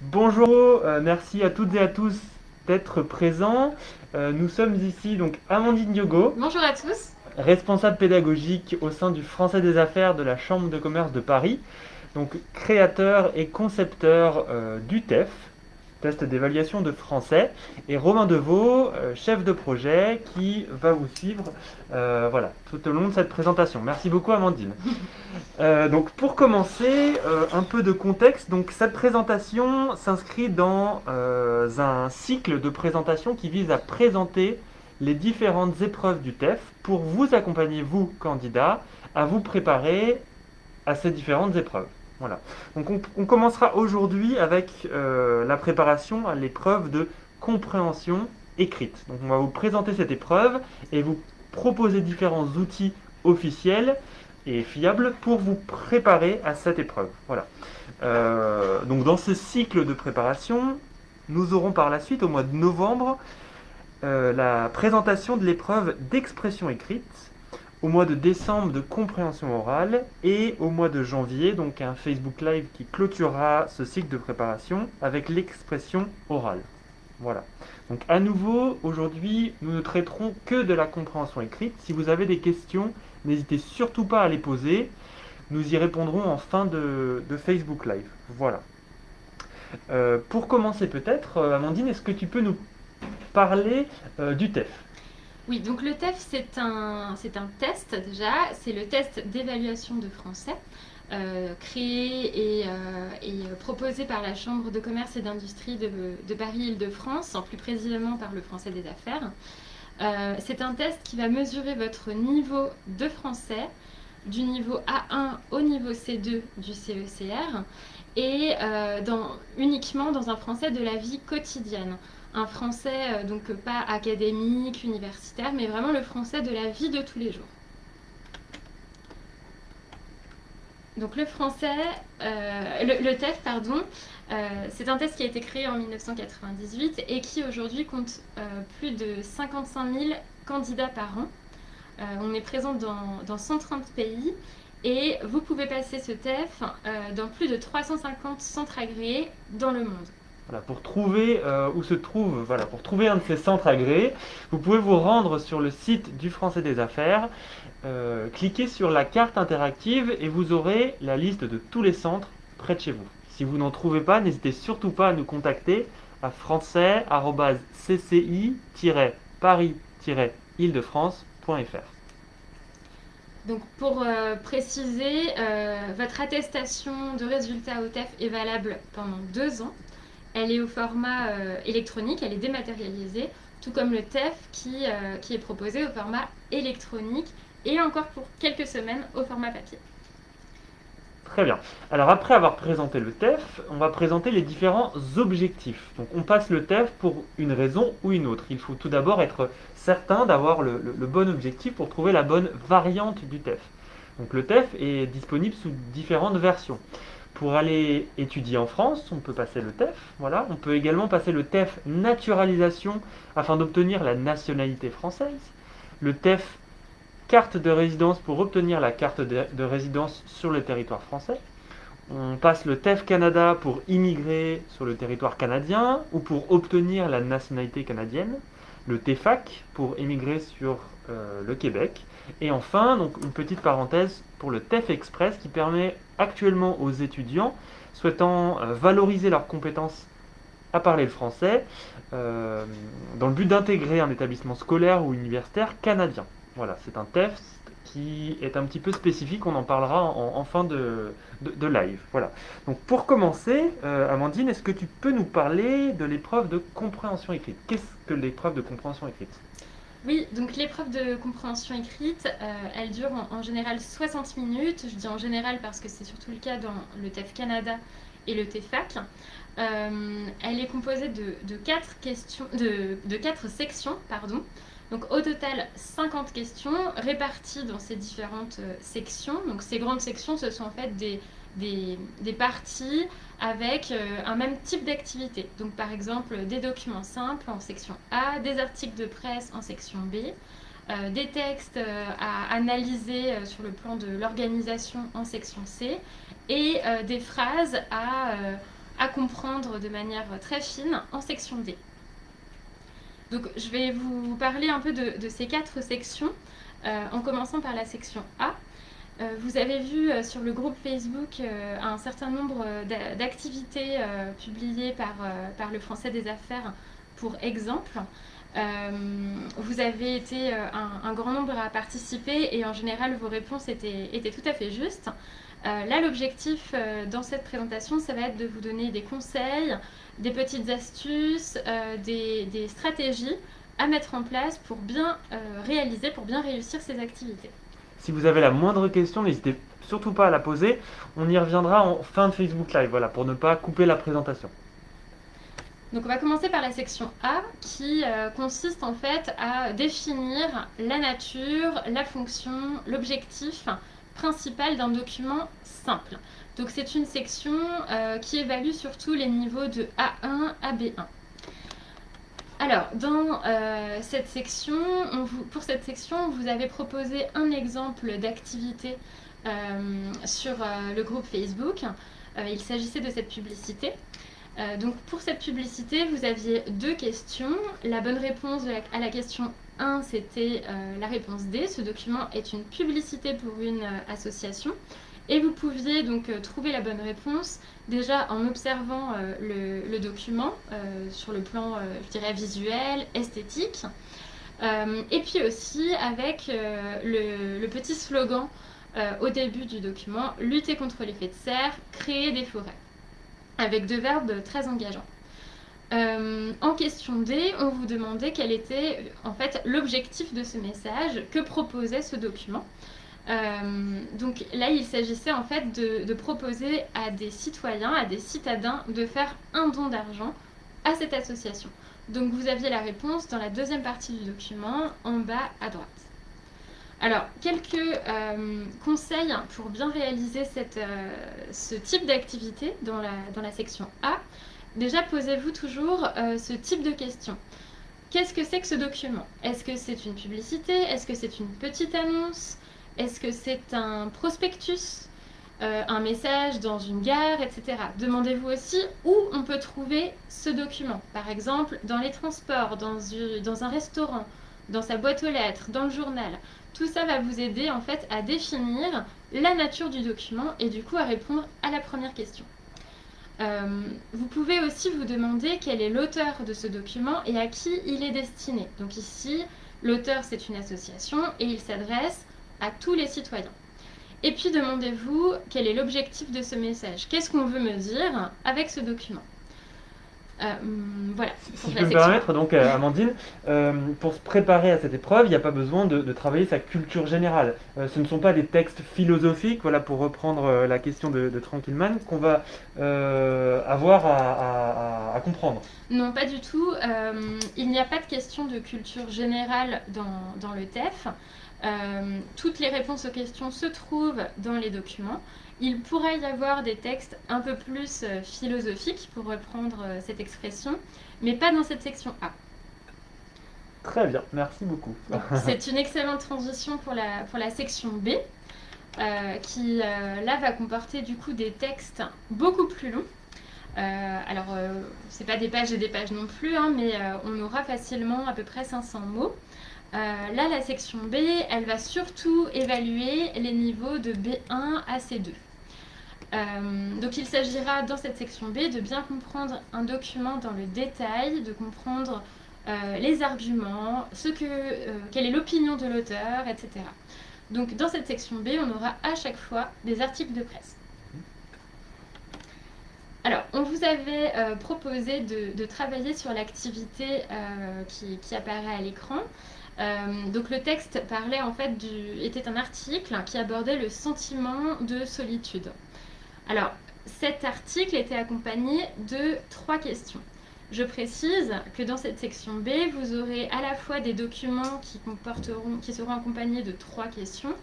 Bonjour, merci à toutes et à tous d'être présents. Nous sommes ici donc Amandine Diogo, Bonjour à tous. responsable pédagogique au sein du Français des Affaires de la Chambre de commerce de Paris, donc créateur et concepteur du TEF, test d'évaluation de français, et Romain Deveau, chef de projet, qui va vous suivre voilà, tout au long de cette présentation. Merci beaucoup Amandine. Donc pour commencer, un peu de contexte. Donc cette présentation s'inscrit dans un cycle de présentation qui vise à présenter les différentes épreuves du TEF pour vous accompagner, vous, candidats, à vous préparer à ces différentes épreuves. Voilà. Donc on commencera aujourd'hui avec la préparation à l'épreuve de compréhension écrite. Donc on va vous présenter cette épreuve et vous proposer différents outils officiels et fiables pour vous préparer à cette épreuve. Voilà. Donc dans ce cycle de préparation, nous aurons par la suite, au mois de novembre, la présentation de l'épreuve d'expression écrite, au mois de décembre de compréhension orale et au mois de janvier, donc un Facebook Live qui clôturera ce cycle de préparation avec l'expression orale. Voilà. Donc à nouveau, aujourd'hui, nous ne traiterons que de la compréhension écrite. Si vous avez des questions, n'hésitez surtout pas à les poser. Nous y répondrons en fin de Facebook Live. Voilà. Pour commencer peut-être, Amandine, est-ce que tu peux nous parler du TEF? Oui, donc le TEF, c'est un test déjà. C'est le test d'évaluation de français créé et proposé par la Chambre de commerce et d'industrie de Paris-Île-de-France, plus précisément par le Français des Affaires. C'est un test qui va mesurer votre niveau de français du niveau A1 au niveau C2 du CECR et uniquement dans un français de la vie quotidienne. Un français donc pas académique, universitaire, mais vraiment le français de la vie de tous les jours. Donc le français, le TEF, pardon, c'est un test qui a été créé en 1998 et qui aujourd'hui compte plus de 55 000 candidats par an. On est présent dans 130 pays et vous pouvez passer ce TEF dans plus de 350 centres agréés dans le monde. Voilà, pour trouver où se trouve, voilà, pour trouver un de ces centres agréés, vous pouvez vous rendre sur le site du Français des Affaires, cliquez sur la carte interactive et vous aurez la liste de tous les centres près de chez vous. Si vous n'en trouvez pas, n'hésitez surtout pas à nous contacter à français@cci-paris-île-de-france.fr. Donc pour préciser, votre attestation de résultat au TEF est valable pendant 2 ans. Elle est au format électronique, elle est dématérialisée, tout comme le TEF qui est proposé au format électronique et encore pour quelques semaines au format papier. Très bien. Alors après avoir présenté le TEF, on va présenter les différents objectifs. Donc on passe le TEF pour une raison ou une autre. Il faut tout d'abord être certain d'avoir le bon objectif pour trouver la bonne variante du TEF. Donc le TEF est disponible sous différentes versions. Pour aller étudier en France, on peut passer le TEF. Voilà. On peut également passer le TEF naturalisation afin d'obtenir la nationalité française. Le TEF carte de résidence pour obtenir la carte de résidence sur le territoire français. On passe le TEF Canada pour immigrer sur le territoire canadien ou pour obtenir la nationalité canadienne. Le TEFAC pour immigrer sur le Québec. Et enfin, donc une petite parenthèse pour le TEF Express qui permet actuellement aux étudiants souhaitant valoriser leurs compétences à parler le français dans le but d'intégrer un établissement scolaire ou universitaire canadien. Voilà, c'est un test qui est un petit peu spécifique, on en parlera en fin de live. Voilà. Donc pour commencer, Amandine, est-ce que tu peux nous parler de l'épreuve de compréhension écrite? Qu'est-ce que l'épreuve de compréhension écrite? Oui, donc l'épreuve de compréhension écrite, elle dure en général 60 minutes. Je dis en général parce que c'est surtout le cas dans le TEF Canada et le TEFAC. Elle est composée de 4 questions, de 4 sections, pardon. Donc au total 50 questions réparties dans ces différentes sections. Donc ces grandes sections, ce sont en fait des parties avec un même type d'activité. Donc par exemple des documents simples en section A, des articles de presse en section B, des textes à analyser sur le plan de l'organisation en section C et des phrases à comprendre de manière très fine en section D. Donc je vais vous parler un peu de ces 4 sections, en commençant par la section A. Vous avez vu sur le groupe Facebook un certain nombre d'activités publiées par le Français des Affaires pour exemple. Vous avez été un grand nombre à participer et en général vos réponses étaient tout à fait justes. Là, l'objectif dans cette présentation, ça va être de vous donner des conseils, des petites astuces, des stratégies à mettre en place pour bien réaliser, pour bien réussir ces activités. Si vous avez la moindre question, n'hésitez surtout pas à la poser. On y reviendra en fin de Facebook Live, voilà, pour ne pas couper la présentation. Donc on va commencer par la section A qui consiste en fait à définir la nature, la fonction, l'objectif principal d'un document simple. Donc c'est une section qui évalue surtout les niveaux de A1 à B1. Alors, dans cette section, pour cette section, on vous avait proposé un exemple d'activité sur le groupe Facebook. Il s'agissait de cette publicité. Donc, pour cette publicité, vous aviez 2 questions. La bonne réponse à la question 1, c'était la réponse D. Ce document est une publicité pour une association. Et vous pouviez donc trouver la bonne réponse déjà en observant le document sur le plan, je dirais, visuel, esthétique. Et puis aussi avec le petit slogan au début du document, lutter contre l'effet de serre, créer des forêts, avec 2 verbes très engageants. En question D, on vous demandait quel était en fait l'objectif de ce message, que proposait ce document. Donc là, il s'agissait en fait de proposer à des citoyens, à des citadins, de faire un don d'argent à cette association. Donc vous aviez la réponse dans la 2e partie du document, en bas à droite. Alors, quelques conseils pour bien réaliser ce type d'activité dans la section A. Déjà, posez-vous toujours ce type de question. Qu'est-ce que c'est que ce document? Est-ce que c'est une publicité? Est-ce que c'est une petite annonce? Est-ce que c'est un prospectus, un message dans une gare, etc. Demandez-vous aussi où on peut trouver ce document. Par exemple, dans les transports, dans un restaurant, dans sa boîte aux lettres, dans le journal. Tout ça va vous aider en fait à définir la nature du document et du coup à répondre à la première question. Vous pouvez aussi vous demander quel est l'auteur de ce document et à qui il est destiné. Donc ici, l'auteur c'est une association et il s'adresse à tous les citoyens. Et puis demandez-vous quel est l'objectif de ce message. Qu'est-ce qu'on veut me dire avec ce document? Voilà. Si je peux me permettre, donc Amandine, pour se préparer à cette épreuve, il n'y a pas besoin de travailler sa culture générale. Ce ne sont pas des textes philosophiques, voilà, pour reprendre la question de Tranquillman, qu'on va avoir à comprendre. Non, pas du tout. Il n'y a pas de question de culture générale dans le TEF. Toutes les réponses aux questions se trouvent dans les documents. Il pourrait y avoir des textes un peu plus philosophiques, pour reprendre cette expression, mais pas dans cette section A. Très bien, merci beaucoup. C'est une excellente transition pour la section B, qui là va comporter du coup des textes beaucoup plus longs. Alors, c'est pas des pages et des pages non plus, hein, mais on aura facilement à peu près 500 mots. Là, la section B, elle va surtout évaluer les niveaux de B1 à C2. Donc il s'agira dans cette section B de bien comprendre un document dans le détail, de comprendre les arguments, quelle est l'opinion de l'auteur, etc. Donc dans cette section B, on aura à chaque fois des articles de presse. Alors, on vous avait proposé de travailler sur l'activité qui apparaît à l'écran. Donc le texte parlait en fait était un article qui abordait le sentiment de solitude. Alors, cet article était accompagné de 3 questions. Je précise que dans cette section B, vous aurez à la fois des documents qui seront accompagnés de 3 questions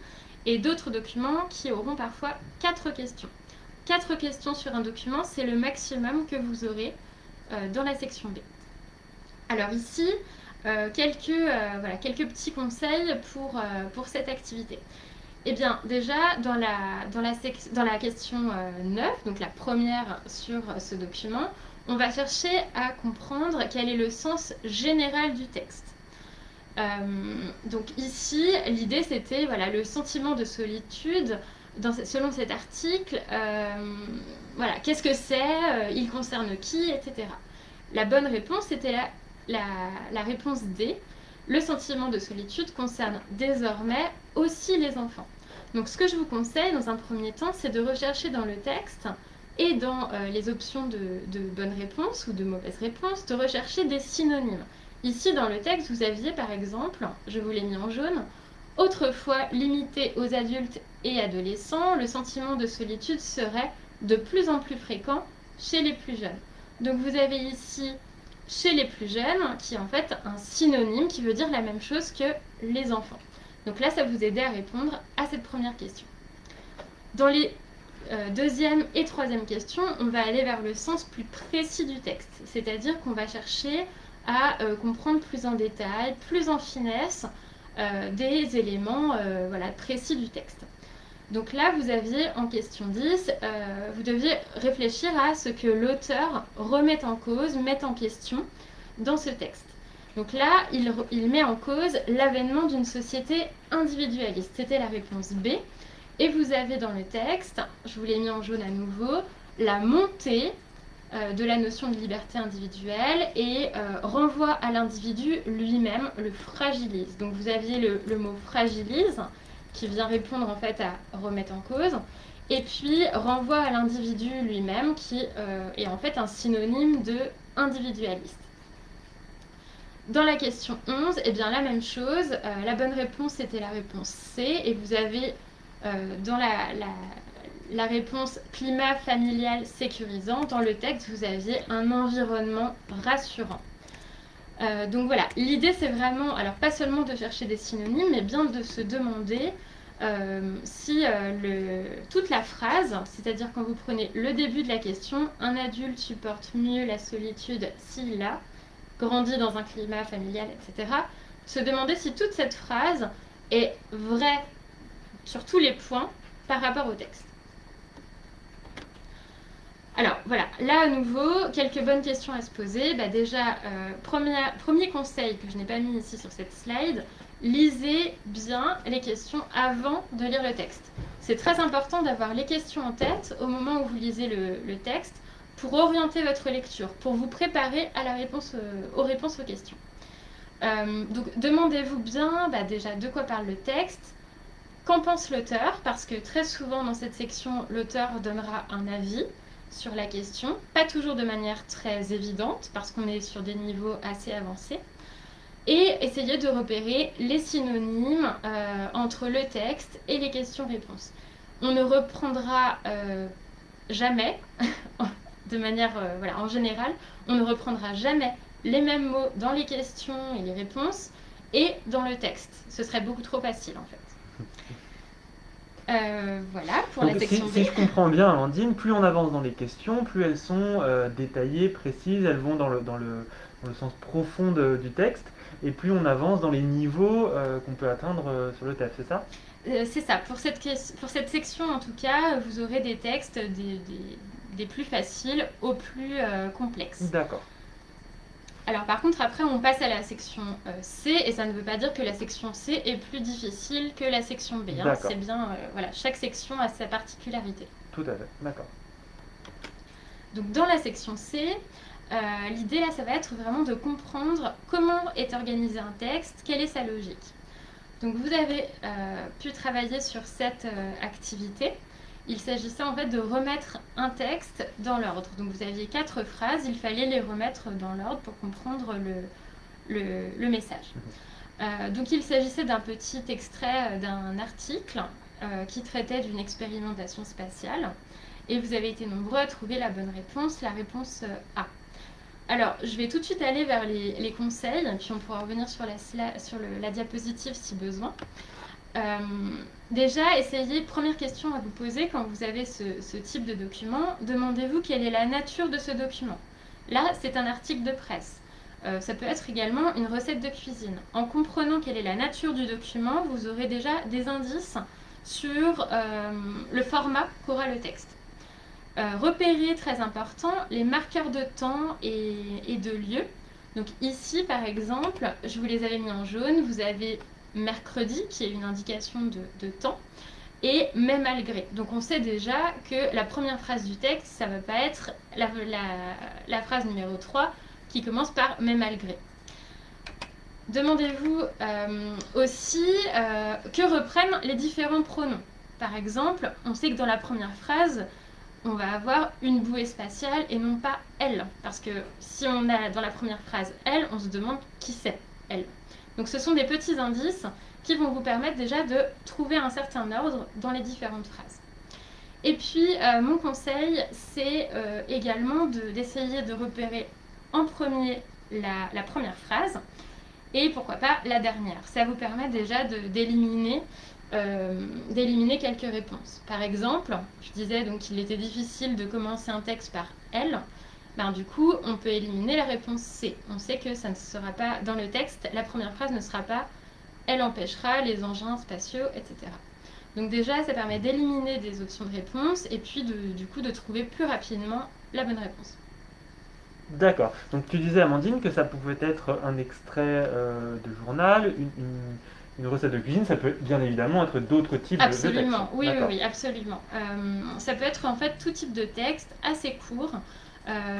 et d'autres documents qui auront parfois 4 questions. 4 questions sur un document, c'est le maximum que vous aurez dans la section B. Alors ici, quelques petits conseils pour cette activité. Eh bien, déjà, dans la question 9, donc la première sur ce document, on va chercher à comprendre quel est le sens général du texte. Donc ici, l'idée c'était voilà, le sentiment de solitude, selon cet article, voilà, qu'est-ce que c'est, il concerne qui, etc. La bonne réponse c'était la réponse D. Le sentiment de solitude concerne désormais aussi les enfants. Donc ce que je vous conseille dans un premier temps, c'est de rechercher dans le texte et dans les options de bonne réponse ou de mauvaise réponse, de rechercher des synonymes. Ici dans le texte, vous aviez par exemple, je vous l'ai mis en jaune, autrefois limité aux adultes et adolescents, le sentiment de solitude serait de plus en plus fréquent chez les plus jeunes. Donc vous avez ici chez les plus jeunes, qui est en fait un synonyme qui veut dire la même chose que les enfants. Donc là, ça vous aidait à répondre à cette première question. Dans les deuxième et troisième questions, on va aller vers le sens plus précis du texte, c'est-à-dire qu'on va chercher à comprendre plus en détail, plus en finesse, des éléments voilà, précis du texte. Donc là, vous aviez en question 10, vous deviez réfléchir à ce que l'auteur remet en cause, met en question dans ce texte. Donc là, il met en cause l'avènement d'une société individualiste. C'était la réponse B. Et vous avez dans le texte, je vous l'ai mis en jaune à nouveau, la montée de la notion de liberté individuelle et renvoi à l'individu lui-même, le fragilise. Donc vous aviez le mot fragilise qui vient répondre en fait à remettre en cause, et puis renvoi à l'individu lui-même qui est en fait un synonyme de individualiste. Dans la question 11, eh bien la même chose, la bonne réponse était la réponse C, et vous avez dans la réponse climat familial sécurisant, dans le texte vous aviez un environnement rassurant. Donc voilà, l'idée c'est vraiment, alors pas seulement de chercher des synonymes, mais bien de se demander si toute la phrase, c'est-à-dire quand vous prenez le début de la question, un adulte supporte mieux la solitude s'il a grandi dans un climat familial, etc., se demander si toute cette phrase est vraie sur tous les points par rapport au texte. Alors voilà, là à nouveau, quelques bonnes questions à se poser. Déjà, premier conseil que je n'ai pas mis ici sur cette slide, lisez bien les questions avant de lire le texte. C'est très important d'avoir les questions en tête au moment où vous lisez le texte pour orienter votre lecture, pour vous préparer à aux réponses aux questions. Donc demandez-vous bien déjà de quoi parle le texte, qu'en pense l'auteur, parce que très souvent dans cette section, l'auteur donnera un avis sur la question, pas toujours de manière très évidente, parce qu'on est sur des niveaux assez avancés, et essayez de repérer les synonymes entre le texte et les questions-réponses. On ne reprendra jamais, de manière en général, on ne reprendra jamais les mêmes mots dans les questions et les réponses et dans le texte. Ce serait beaucoup trop facile en fait. Voilà pour Donc, la section B. si je comprends bien, Amandine, plus on avance dans les questions, plus elles sont détaillées, précises, elles vont dans le sens profond du texte, et plus on avance dans les niveaux qu'on peut atteindre sur le TEF, c'est ça? C'est ça. Pour cette section, en tout cas, vous aurez des textes des plus faciles aux plus complexes. D'accord. Alors par contre, après, on passe à la section C, et ça ne veut pas dire que la section C est plus difficile que la section B. Hein. C'est bien, voilà, chaque section a sa particularité. Tout à fait, d'accord. Donc dans la section C, l'idée là, ça va être vraiment de comprendre comment est organisé un texte, quelle est sa logique. Donc vous avez pu travailler sur cette activité. Il s'agissait en fait de remettre un texte dans l'ordre. Donc vous aviez 4 phrases, il fallait les remettre dans l'ordre pour comprendre le message. Donc il s'agissait d'un petit extrait d'un article qui traitait d'une expérimentation spatiale. Et vous avez été nombreux à trouver la bonne réponse, la réponse A. Alors, je vais tout de suite aller vers les conseils, puis on pourra revenir sur la diapositive si besoin. Déjà, essayez, première question à vous poser quand vous avez ce type de document, demandez-vous quelle est la nature de ce document. Là, c'est un article de presse. Ça peut être également une recette de cuisine. En comprenant quelle est la nature du document, vous aurez déjà des indices sur le format qu'aura le texte. Repérer, très important, les marqueurs de temps et de lieu. Donc ici, par exemple, je vous les avais mis en jaune. Vous avez mercredi, qui est une indication de temps, et mais malgré. Donc on sait déjà que la première phrase du texte, ça ne va pas être la phrase numéro 3 qui commence par mais malgré. Demandez-vous aussi que reprennent les différents pronoms. Par exemple, on sait que dans la première phrase, on va avoir une bouée spatiale et non pas elle. Parce que si on a dans la première phrase elle, on se demande qui c'est elle. Donc ce sont des petits indices qui vont vous permettre déjà de trouver un certain ordre dans les différentes phrases. Et puis mon conseil, c'est également d'essayer de repérer en premier la première phrase et pourquoi pas la dernière. Ça vous permet déjà d'éliminer quelques réponses. Par exemple, je disais donc qu'il était difficile de commencer un texte par elle. Ben, du coup, on peut éliminer la réponse C. On sait que ça ne sera pas dans le texte, la première phrase ne sera pas elle empêchera les engins spatiaux, etc. Donc déjà, ça permet d'éliminer des options de réponse et puis du coup de trouver plus rapidement la bonne réponse. D'accord. Donc tu disais, Amandine, que ça pouvait être un extrait de journal, une recette de cuisine, ça peut bien évidemment être d'autres types de textes. Absolument, oui, absolument. Ça peut être en fait tout type de texte, assez court,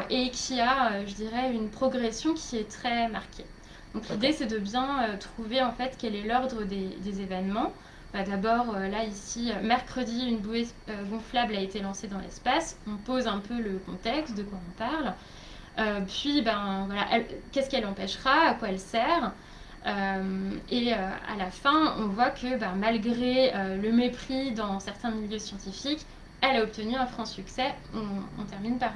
et qui a, je dirais, une progression qui est très marquée. Donc l'idée, c'est de bien trouver en fait quel est l'ordre des événements. D'abord, là ici, mercredi, une bouée gonflable a été lancée dans l'espace. On pose un peu le contexte de quoi on parle. Puis, voilà, qu'est-ce qu'elle empêchera, à quoi elle sert. Et à la fin, on voit que malgré le mépris dans certains milieux scientifiques, elle a obtenu un franc succès. On termine par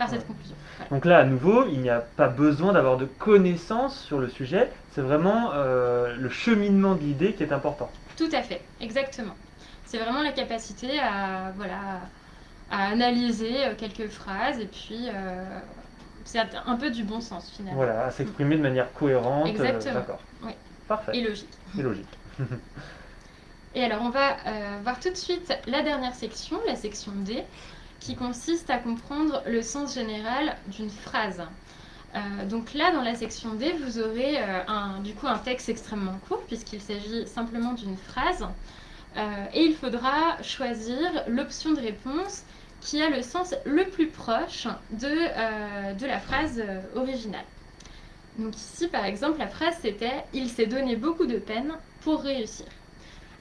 cette conclusion. Voilà. Donc là, à nouveau, il n'y a pas besoin d'avoir de connaissances sur le sujet. C'est vraiment le cheminement de l'idée qui est important. Tout à fait, exactement. C'est vraiment la capacité à analyser quelques phrases et puis c'est un peu du bon sens finalement. Voilà, à s'exprimer de manière cohérente. Exactement. D'accord. Oui. Parfait. Et logique. Et logique. Et alors on va voir tout de suite la dernière section, la section D, qui consiste à comprendre le sens général d'une phrase. Donc là, dans la section D, vous aurez du coup un texte extrêmement court, puisqu'il s'agit simplement d'une phrase. Et il faudra choisir l'option de réponse qui a le sens le plus proche de la phrase originale. Donc ici, par exemple, la phrase c'était « Il s'est donné beaucoup de peine pour réussir ».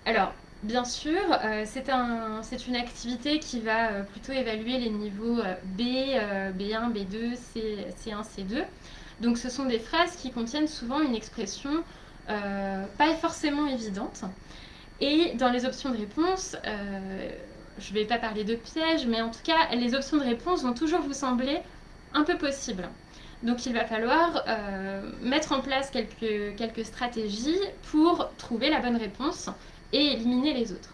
Alors, bien sûr, c'est une activité qui va plutôt évaluer les niveaux B, B1, B2, C1, C2. Donc ce sont des phrases qui contiennent souvent une expression pas forcément évidente. Et dans les options de réponse, je ne vais pas parler de piège, mais en tout cas, les options de réponse vont toujours vous sembler un peu possibles. Donc il va falloir mettre en place quelques stratégies pour trouver la bonne réponse et éliminer les autres.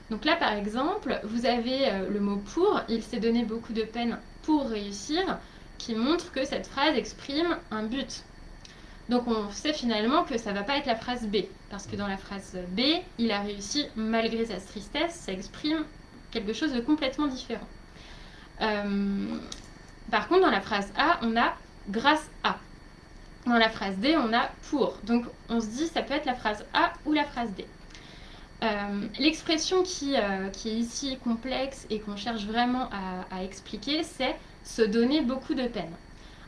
Donc là, par exemple, vous avez le mot « pour », il s'est donné beaucoup de peine pour réussir, qui montre que cette phrase exprime un but. Donc on sait finalement que ça ne va pas être la phrase B, parce que dans la phrase B, il a réussi malgré sa tristesse, ça exprime quelque chose de complètement différent. Par contre, dans la phrase A, on a « grâce à ». Dans la phrase D, on a « pour ». Donc on se dit ça peut être la phrase A ou la phrase D. L'expression qui est ici complexe et qu'on cherche vraiment à expliquer, c'est « se donner beaucoup de peine ».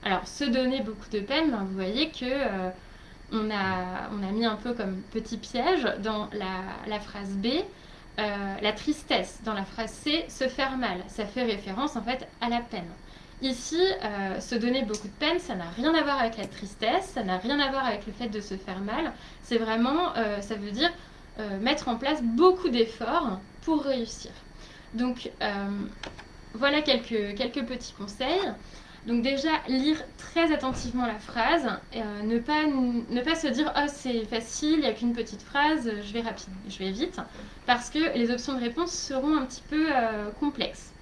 Alors, se donner beaucoup de peine, vous voyez que on a mis un peu comme petit piège dans la phrase B, la tristesse. Dans la phrase C, se faire mal. Ça fait référence en fait à la peine. Ici, se donner beaucoup de peine, ça n'a rien à voir avec la tristesse, ça n'a rien à voir avec le fait de se faire mal. C'est vraiment, ça veut dire mettre en place beaucoup d'efforts pour réussir. Donc, voilà quelques petits conseils. Donc déjà, lire très attentivement la phrase, ne pas se dire « Oh, c'est facile, il n'y a qu'une petite phrase, je vais vite », parce que les options de réponse seront un petit peu complexes.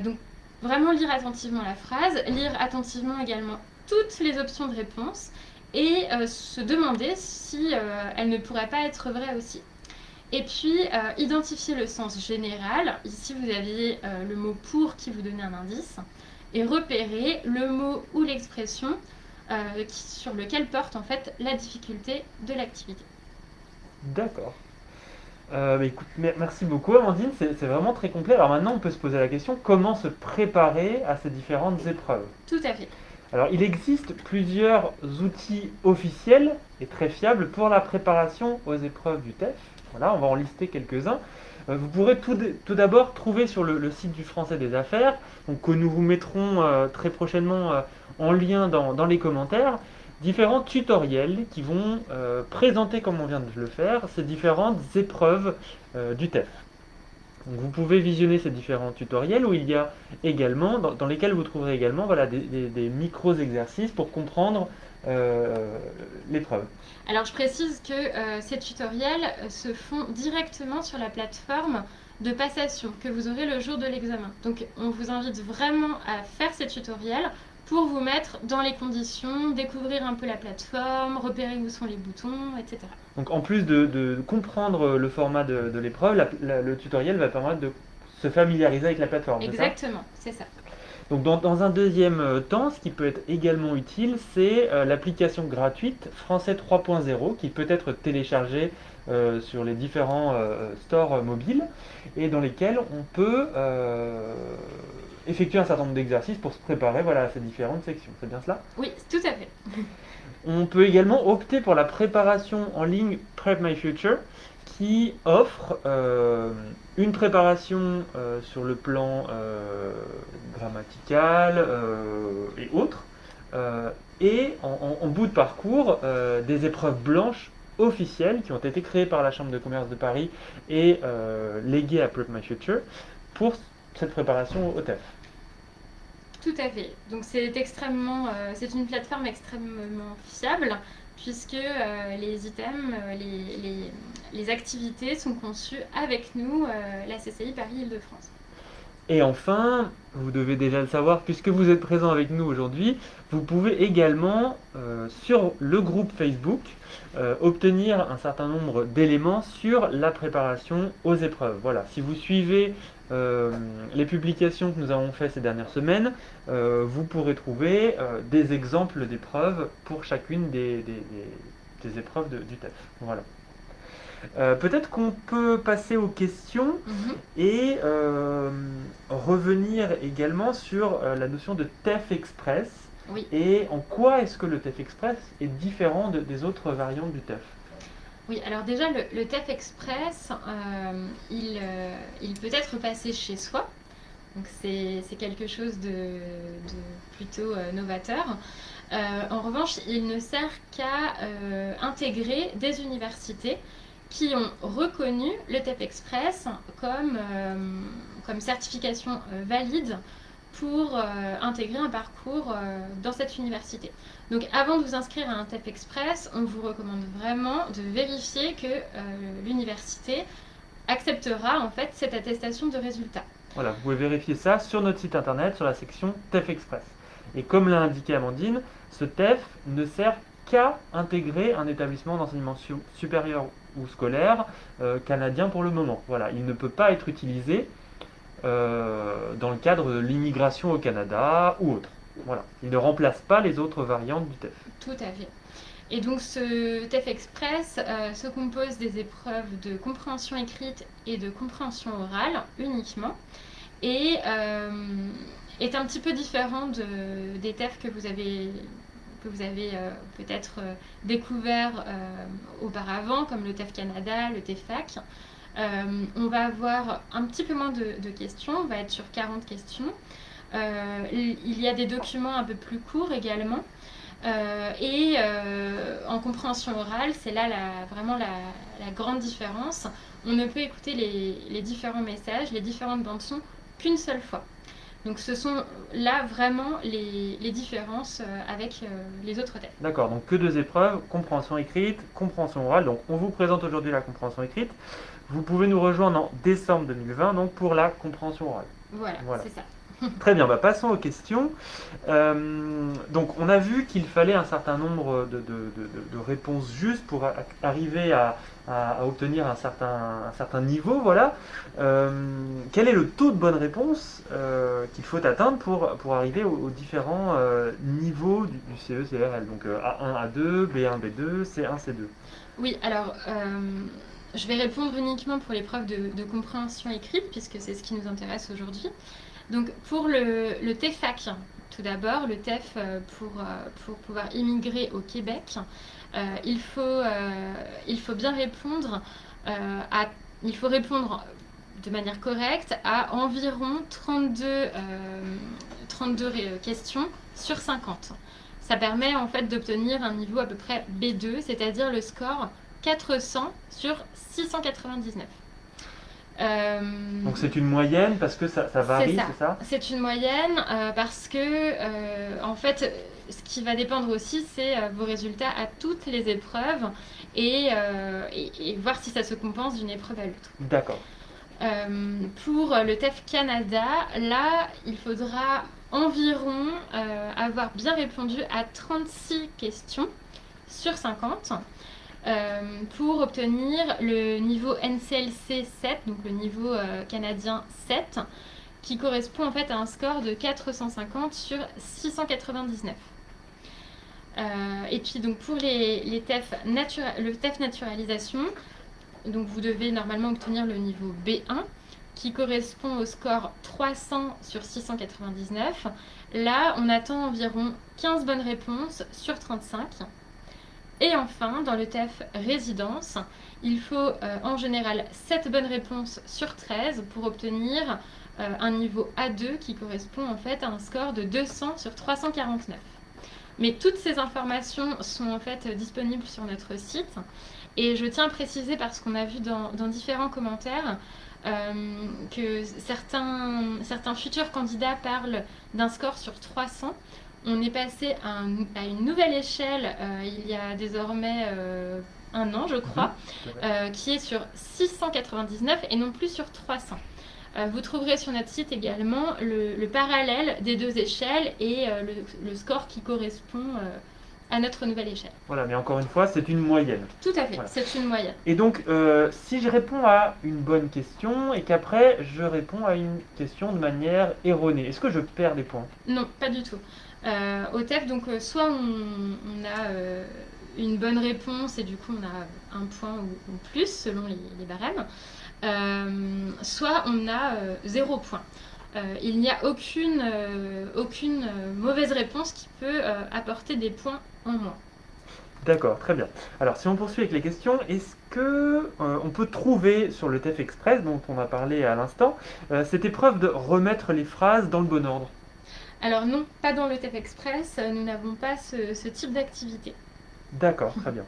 Donc vraiment lire attentivement la phrase, lire attentivement également toutes les options de réponse et se demander si elles ne pourraient pas être vraies aussi. Et puis, identifier le sens général. Ici, vous aviez le mot pour qui vous donnait un indice. Et repérer le mot ou l'expression sur lequel porte en fait la difficulté de l'activité. D'accord. Écoute, merci beaucoup Amandine, c'est vraiment très complet. Alors maintenant, on peut se poser la question, comment se préparer à ces différentes épreuves? Tout à fait. Alors, il existe plusieurs outils officiels et très fiables pour la préparation aux épreuves du TEF. Voilà, on va en lister quelques-uns. Vous pourrez tout d'abord trouver sur le site du Français des Affaires, donc, que nous vous mettrons très prochainement en lien dans les commentaires, différents tutoriels qui vont présenter, comme on vient de le faire, ces différentes épreuves du TEF. Donc vous pouvez visionner ces différents tutoriels où il y a également, dans lesquels vous trouverez également voilà, des micros-exercices pour comprendre l'épreuve. Alors, je précise que ces tutoriels se font directement sur la plateforme de passation que vous aurez le jour de l'examen. Donc, on vous invite vraiment à faire ces tutoriels pour vous mettre dans les conditions, découvrir un peu la plateforme, repérer où sont les boutons, etc. Donc en plus de comprendre le format de l'épreuve, le tutoriel va permettre de se familiariser avec la plateforme. Exactement, c'est ça. Donc dans un deuxième temps, ce qui peut être également utile, c'est l'application gratuite Français 3.0 qui peut être téléchargée sur les différents stores mobiles et dans lesquels on peut effectuer un certain nombre d'exercices pour se préparer voilà, à ces différentes sections. C'est bien cela? Oui, tout à fait. On peut également opter pour la préparation en ligne Prep My Future qui offre une préparation sur le plan grammatical et autres, et en bout de parcours, des épreuves blanches officielles qui ont été créées par la Chambre de commerce de Paris et léguées à Prep My Future pour cette préparation au TEF. Tout à fait. Donc c'est une plateforme extrêmement fiable puisque les items, les activités sont conçues avec nous, la CCI Paris-Île-de-France. Et enfin, vous devez déjà le savoir, puisque vous êtes présent avec nous aujourd'hui, vous pouvez également, sur le groupe Facebook, obtenir un certain nombre d'éléments sur la préparation aux épreuves. Voilà, si vous suivez les publications que nous avons faites ces dernières semaines, vous pourrez trouver des exemples d'épreuves pour chacune des épreuves du TEF. Voilà. Peut-être qu'on peut passer aux questions et revenir également sur la notion de TEF Express. Oui. Et en quoi est-ce que le TEF Express est différent des autres variantes du TEF? Oui, alors déjà le TEF Express, il peut être passé chez soi. Donc c'est quelque chose de plutôt novateur. En revanche, il ne sert qu'à intégrer des universités qui ont reconnu le TEF Express comme certification valide pour intégrer un parcours dans cette université. Donc avant de vous inscrire à un TEF Express, on vous recommande vraiment de vérifier que l'université acceptera en fait cette attestation de résultat. Voilà, vous pouvez vérifier ça sur notre site internet, sur la section TEF Express. Et comme l'a indiqué Amandine, ce TEF ne sert qu'à intégrer un établissement d'enseignement supérieur ou scolaire canadien pour le moment. Voilà, il ne peut pas être utilisé dans le cadre de l'immigration au Canada ou autre. Voilà, il ne remplace pas les autres variantes du TEF. Tout à fait. Et donc ce TEF Express se compose des épreuves de compréhension écrite et de compréhension orale uniquement, et est un petit peu différent des TEF que vous avez peut-être découvert auparavant, comme le TEF Canada, le TEFAC. On va avoir un petit peu moins de questions, on va être sur 40 questions. Il y a des documents un peu plus courts également. Et en compréhension orale, c'est là vraiment la grande différence. On ne peut écouter les différents messages, les différentes bandes-son qu'une seule fois. Donc ce sont là vraiment les différences avec les autres TEF. D'accord, donc que deux épreuves, compréhension écrite, compréhension orale. Donc on vous présente aujourd'hui la compréhension écrite. Vous pouvez nous rejoindre en décembre 2020 donc pour la compréhension orale. Voilà. C'est ça. Très bien, bah, passons aux questions. Donc, on a vu qu'il fallait un certain nombre de réponses justes pour arriver à obtenir un certain niveau. Voilà. Quel est le taux de bonne réponse qu'il faut atteindre pour arriver aux différents niveaux du CE-CRL? Donc, A1, A2, B1, B2, C1, C2. Oui, alors je vais répondre uniquement pour l'épreuve de compréhension écrite, puisque c'est ce qui nous intéresse aujourd'hui. Donc pour le TEFAC, tout d'abord, le TEF pour pouvoir immigrer au Québec, il faut bien répondre il faut répondre de manière correcte à environ 32 questions sur 50. Ça permet en fait d'obtenir un niveau à peu près B2, c'est-à-dire le score 400 sur 699. Donc, c'est une moyenne parce que ça varie, c'est ça? C'est une moyenne parce que, en fait, ce qui va dépendre aussi, c'est vos résultats à toutes les épreuves et voir si ça se compense d'une épreuve à l'autre. D'accord. Pour le TEF Canada, là, il faudra environ avoir bien répondu à 36 questions sur 50 pour obtenir le niveau NCLC 7, donc le niveau canadien 7, qui correspond en fait à un score de 450 sur 699. Et puis donc pour le TEF naturalisation, donc vous devez normalement obtenir le niveau B1 qui correspond au score 300 sur 699. Là, on attend environ 15 bonnes réponses sur 35. Et enfin, dans le TEF résidence, il faut en général 7 bonnes réponses sur 13 pour obtenir un niveau A2 qui correspond en fait à un score de 200 sur 349. Mais toutes ces informations sont en fait disponibles sur notre site. Et je tiens à préciser, parce qu'on a vu dans différents commentaires, que certains futurs candidats parlent d'un score sur 300. On est passé à une nouvelle échelle il y a désormais un an, je crois, qui est sur 699 et non plus sur 300. Vous trouverez sur notre site également le parallèle des deux échelles et le score qui correspond à notre nouvelle échelle. Voilà, mais encore une fois, c'est une moyenne. Tout à fait, Voilà. c'est une moyenne. Et donc, si je réponds à une bonne question et qu'après je réponds à une question de manière erronée, est-ce que je perds des points? Non, pas du tout. Au TEF, donc soit on a une bonne réponse et du coup on a un point ou plus selon les barèmes, soit on a 0 point. Il n'y a aucune mauvaise réponse qui peut apporter des points en moins. D'accord, très bien. Alors, si on poursuit avec les questions, est-ce que on peut trouver sur le TEF Express, dont on a parlé à l'instant, cette épreuve de remettre les phrases dans le bon ordre? Alors non, pas dans le TEF Express, nous n'avons pas ce type d'activité. D'accord, très bien.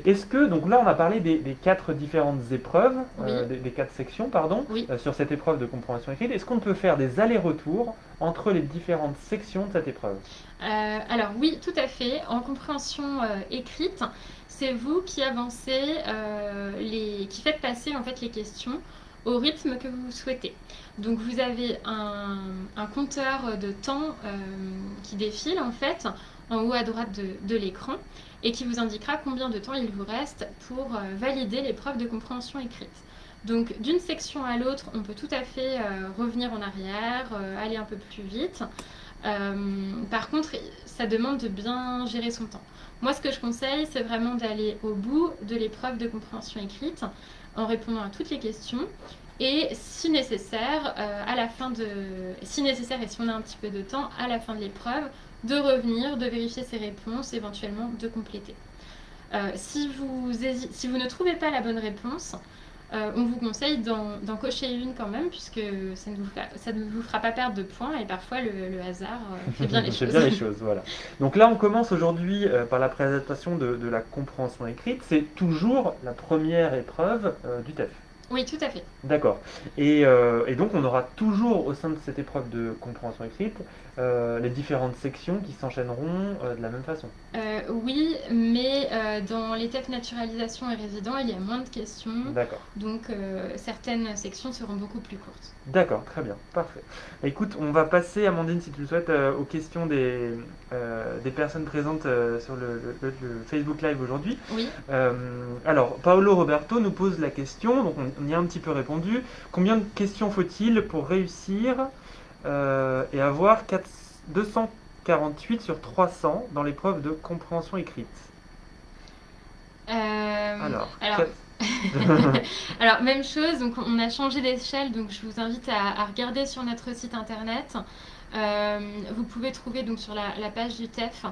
Est-ce que, donc là on a parlé des 4 différentes épreuves, Oui. des 4 sections, pardon, Oui. sur cette épreuve de compréhension écrite. Est-ce qu'on peut faire des allers-retours entre les différentes sections de cette épreuve? Alors oui, tout à fait. En compréhension écrite, c'est vous qui avancez, qui faites passer en fait les questions au rythme que vous souhaitez. Donc vous avez un compteur de temps qui défile en fait en haut à droite de l'écran et qui vous indiquera combien de temps il vous reste pour valider l'épreuve de compréhension écrite. Donc d'une section à l'autre, on peut tout à fait revenir en arrière, aller un peu plus vite. Par contre, ça demande de bien gérer son temps. Moi, ce que je conseille, c'est vraiment d'aller au bout de l'épreuve de compréhension écrite en répondant à toutes les questions et si nécessaire, si nécessaire et si on a un petit peu de temps, à la fin de l'épreuve, de revenir, de vérifier ses réponses, éventuellement de compléter. Si vous ne trouvez pas la bonne réponse, on vous conseille d'en cocher une quand même, puisque ça ne vous fera pas perdre de points et parfois le hasard fait bien les choses. Fait bien les choses, voilà. Donc là, on commence aujourd'hui par la présentation de la compréhension écrite. C'est toujours la première épreuve du TEF. Oui, tout à fait. D'accord. Et donc on aura toujours au sein de cette épreuve de compréhension écrite les différentes sections qui s'enchaîneront de la même façon. Oui, mais dans les TEF naturalisation et résident, il y a moins de questions, D'accord. donc certaines sections seront beaucoup plus courtes. D'accord, très bien, parfait. Bah, écoute, on va passer, Amandine, si tu le souhaites, aux questions des personnes présentes sur le Facebook Live aujourd'hui. Oui. Alors, Paolo Roberto nous pose la question, donc on y a un petit peu répondu. Combien de questions faut-il pour réussir et avoir 248 sur 300 dans l'épreuve de compréhension écrite? Alors, Alors, alors, même chose, donc on a changé d'échelle, donc je vous invite à regarder sur notre site internet. Vous pouvez trouver donc sur la page du TEF,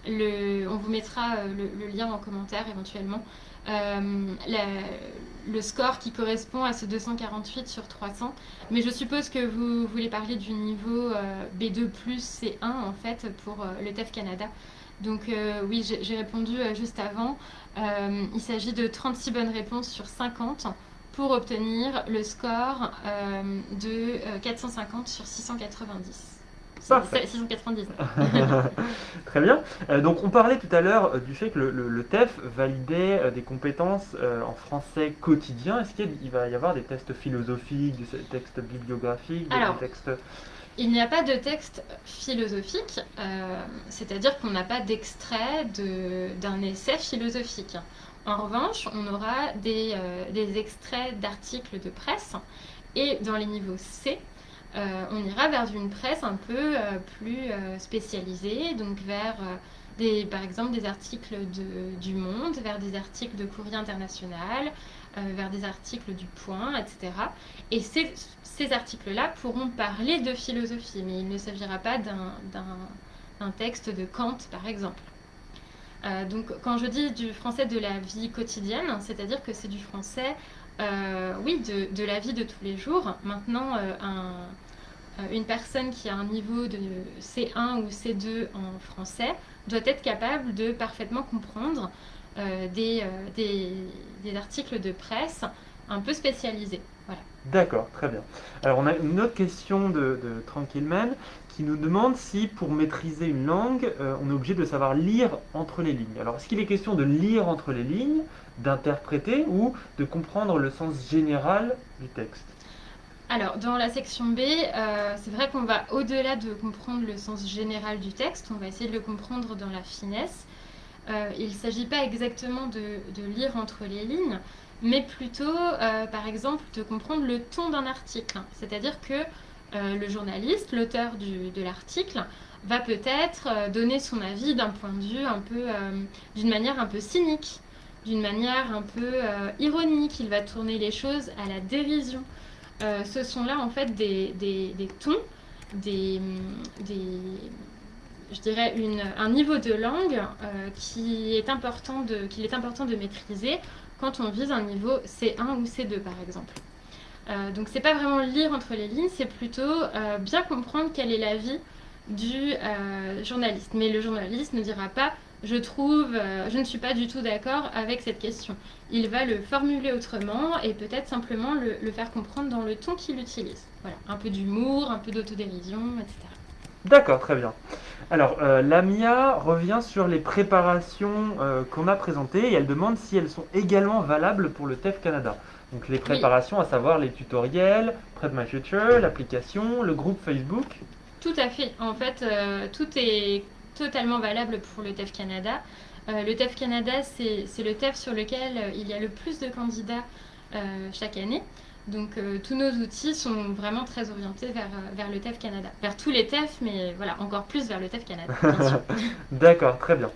on vous mettra le lien en commentaire éventuellement, le score qui correspond à ce 248 sur 300. Mais je suppose que vous voulez parler du niveau B2 plus C1 en fait pour le TEF Canada. Donc oui, j'ai répondu juste avant. Il s'agit de 36 bonnes réponses sur 50 pour obtenir le score de 450 sur 690. parfait. 699. Très bien. Donc on parlait tout à l'heure du fait que le TEF validait des compétences en français quotidien. Est-ce qu'il va y avoir des tests philosophiques, des textes bibliographiques, des Alors, textes... il n'y a pas de texte philosophique, c'est-à-dire qu'on n'a pas d'extrait d'un essai philosophique. En revanche, on aura des extraits d'articles de presse et dans les niveaux C, on ira vers une presse un peu plus spécialisée, donc vers par exemple des articles du Monde, vers des articles de Courrier International, vers des articles du Point, etc. Et ces articles-là pourront parler de philosophie, mais il ne s'agira pas d'un texte de Kant, par exemple. Donc quand je dis du français de la vie quotidienne, c'est-à-dire que c'est du français, oui, de la vie de tous les jours. Maintenant, une personne qui a un niveau de C1 ou C2 en français doit être capable de parfaitement comprendre des articles de presse un peu spécialisés. Voilà. D'accord, très bien. Alors on a une autre question de Tranquillman qui nous demande si pour maîtriser une langue, on est obligé de savoir lire entre les lignes. Alors est-ce qu'il est question de lire entre les lignes, d'interpréter ou de comprendre le sens général du texte? Alors, dans la section B, c'est vrai qu'on va au-delà de comprendre le sens général du texte, on va essayer de le comprendre dans la finesse. Il ne s'agit pas exactement de lire entre les lignes, mais plutôt, par exemple, de comprendre le ton d'un article. C'est-à-dire que le journaliste, l'auteur de l'article, va peut-être donner son avis d'un point de vue un peu, d'une manière un peu cynique, d'une manière un peu ironique. Il va tourner les choses à la dérision. Ce sont là en fait des tons, des, des, je dirais un niveau de langue qu'il est important de maîtriser quand on vise un niveau C1 ou C2 par exemple. Donc c'est pas vraiment lire entre les lignes, c'est plutôt bien comprendre quelle est l'avis du journaliste. Mais le journaliste ne dira pas je ne suis pas du tout d'accord avec cette question. Il va le formuler autrement et peut-être simplement le faire comprendre dans le ton qu'il utilise. Voilà, un peu d'humour, un peu d'autodérision, etc. D'accord, très bien. Alors, Lamia revient sur les préparations qu'on a présentées et elle demande si elles sont également valables pour le TEF Canada. Donc les Oui, préparations, à savoir les tutoriels, Prep My Future, l'application, le groupe Facebook. tout à fait. En fait, tout est totalement valable pour le TEF Canada. Le TEF Canada, c'est le TEF sur lequel il y a le plus de candidats chaque année. Donc tous nos outils sont vraiment très orientés vers le TEF Canada. Vers tous les TEF, mais voilà, encore plus vers le TEF Canada, bien sûr. D'accord, très bien.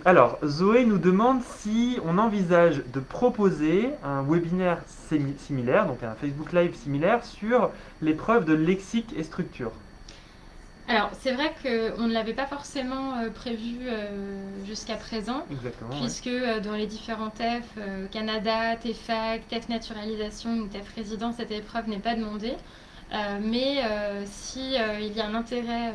Alors, Zoé nous demande si on envisage de proposer un webinaire similaire, donc un Facebook Live similaire, sur l'épreuve de lexique et structure. Alors, c'est vrai qu'on ne l'avait pas forcément prévu jusqu'à présent, Exactement, ouais. puisque dans les différents TEF, Canada, TEFAC, TEF naturalisation ou TEF résident, cette épreuve n'est pas demandée. Mais si il y a un intérêt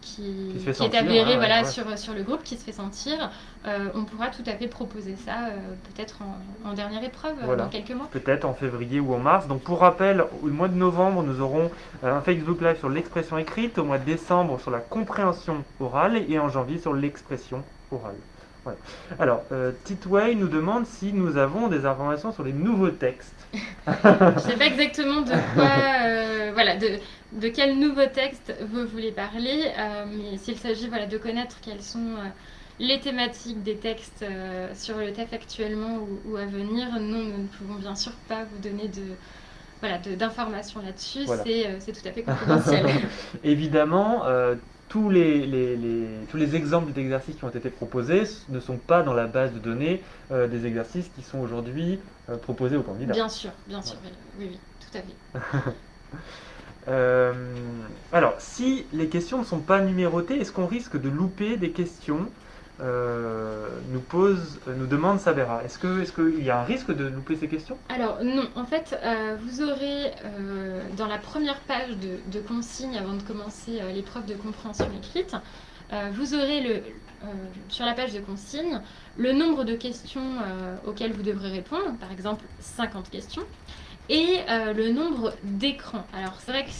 Qui se fait qui est sentir, avéré ouais, voilà, ouais. sur le groupe, qui se fait sentir, on pourra tout à fait proposer ça peut-être en dernière épreuve Voilà. dans quelques mois. Peut-être en février ou en mars. Donc pour rappel, au mois de novembre, nous aurons un Facebook Live sur l'expression écrite, au mois de décembre sur la compréhension orale et en janvier sur l'expression orale. Voilà. Alors, Titway nous demande si nous avons des informations sur les nouveaux textes. Je ne sais pas exactement de quoi, voilà, de quel nouveau texte vous voulez parler, mais s'il s'agit voilà, de connaître quelles sont les thématiques des textes sur le TEF actuellement ou à venir, nous ne pouvons bien sûr pas vous donner d'informations là-dessus, Voilà. c'est tout à fait confidentiel. Évidemment, tous les exemples d'exercices qui ont été proposés ne sont pas dans la base de données des exercices qui sont aujourd'hui proposés aux candidats. Bien sûr, oui, oui, tout à fait. Alors, si les questions ne sont pas numérotées, est-ce qu'on risque de louper des questions nous demande Sabera. Est-ce qu'il y a un risque de louper ces questions? Alors non, en fait, vous aurez dans la première page de consignes avant de commencer l'épreuve de compréhension écrite, vous aurez sur la page de consignes le nombre de questions auxquelles vous devrez répondre, par exemple 50 questions, et le nombre d'écrans. Alors c'est vrai que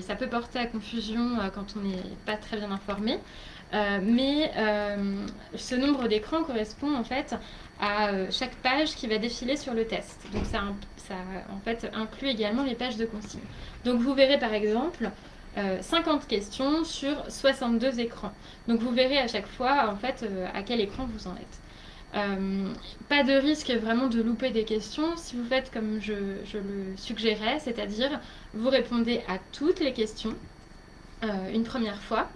ça peut porter à confusion quand on n'est pas très bien informé, mais ce nombre d'écrans correspond en fait à chaque page qui va défiler sur le test. Donc ça en fait inclut également les pages de consignes. Donc vous verrez par exemple 50 questions sur 62 écrans. Donc vous verrez à chaque fois en fait à quel écran vous en êtes. Pas de risque vraiment de louper des questions si vous faites comme je le suggérais, c'est-à-dire vous répondez à toutes les questions une première fois.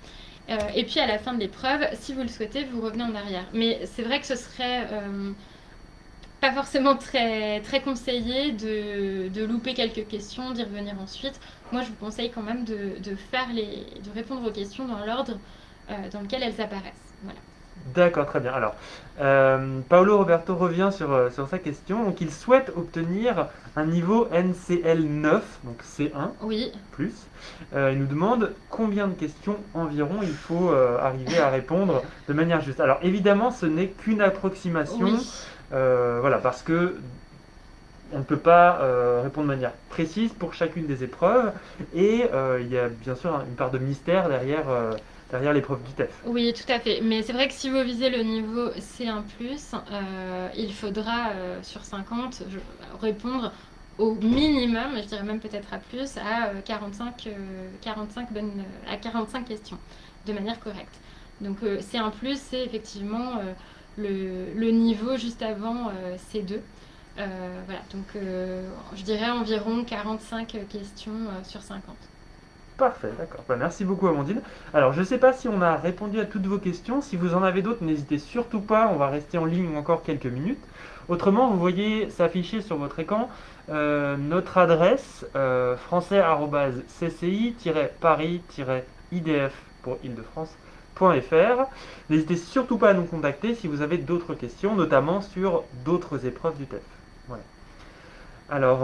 Et puis à la fin de l'épreuve, si vous le souhaitez, vous revenez en arrière. Mais c'est vrai que ce serait pas forcément très, très conseillé de louper quelques questions, d'y revenir ensuite. Moi, je vous conseille quand même de répondre aux questions dans l'ordre dans lequel elles apparaissent. Voilà. D'accord, très bien. Alors, Paolo Roberto revient sur sa question. Donc, il souhaite obtenir un niveau NCL 9, donc C1 Oui. plus. Il nous demande combien de questions environ il faut arriver à répondre de manière juste. Alors, évidemment, ce n'est qu'une approximation. Oui. Voilà, parce que on ne peut pas répondre de manière précise pour chacune des épreuves. Et il y a bien sûr une part de mystère derrière l'épreuve du TEF. Oui, tout à fait. Mais c'est vrai que si vous visez le niveau C1+, il faudra, sur 50, répondre au minimum, je dirais même peut-être à plus, à 45 questions, de manière correcte. Donc C1+, c'est effectivement le niveau juste avant C2. Voilà, donc je dirais environ 45 questions sur 50. Parfait, d'accord. Bah, merci beaucoup Amandine. Alors je ne sais pas si on a répondu à toutes vos questions. Si vous en avez d'autres, n'hésitez surtout pas, on va rester en ligne encore quelques minutes. Autrement, vous voyez s'afficher sur votre écran notre adresse français-cci-paris-idf pour Île-de-France.fr. N'hésitez surtout pas à nous contacter si vous avez d'autres questions, notamment sur d'autres épreuves du TEF. Voilà. Alors,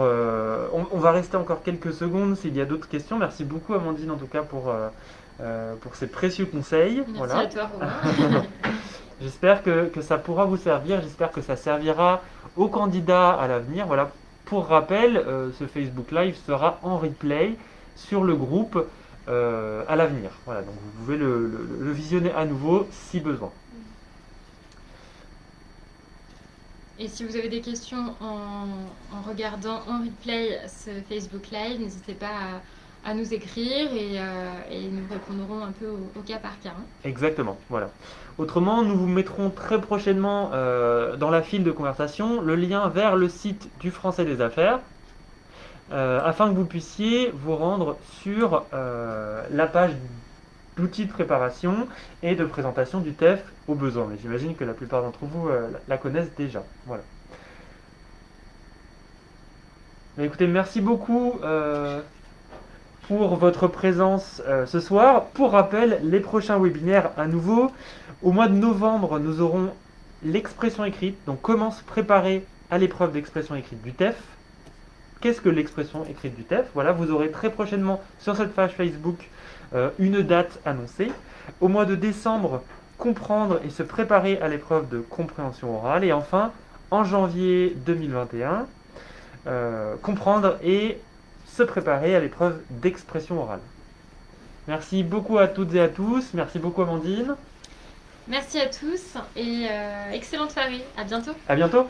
on va rester encore quelques secondes s'il y a d'autres questions. Merci beaucoup Amandine en tout cas pour ces précieux conseils. Merci voilà. à toi, Romain. J'espère que ça pourra vous servir, j'espère que ça servira aux candidats à l'avenir. Voilà. Pour rappel, ce Facebook Live sera en replay sur le groupe à l'avenir. Voilà, donc vous pouvez le visionner à nouveau si besoin. Et si vous avez des questions en regardant en replay ce Facebook Live, n'hésitez pas à nous écrire et nous répondrons un peu au cas par cas. Exactement, voilà. Autrement, nous vous mettrons très prochainement dans la file de conversation le lien vers le site du Français des Affaires afin que vous puissiez vous rendre sur la page d'outils de préparation et de présentation du TEF au besoin. Mais j'imagine que la plupart d'entre vous la connaissent déjà. Voilà. Mais écoutez, merci beaucoup pour votre présence ce soir. Pour rappel, les prochains webinaires à nouveau. Au mois de novembre, nous aurons l'expression écrite. Donc comment se préparer à l'épreuve d'expression écrite du TEF. qu'est-ce que l'expression écrite du TEF. Voilà, vous aurez très prochainement sur cette page Facebook une date annoncée. Au mois de décembre, comprendre et se préparer à l'épreuve de compréhension orale. Et enfin, en janvier 2021, comprendre et se préparer à l'épreuve d'expression orale. Merci beaucoup à toutes et à tous. Merci beaucoup Amandine. Merci à tous et excellente soirée. À bientôt. À bientôt.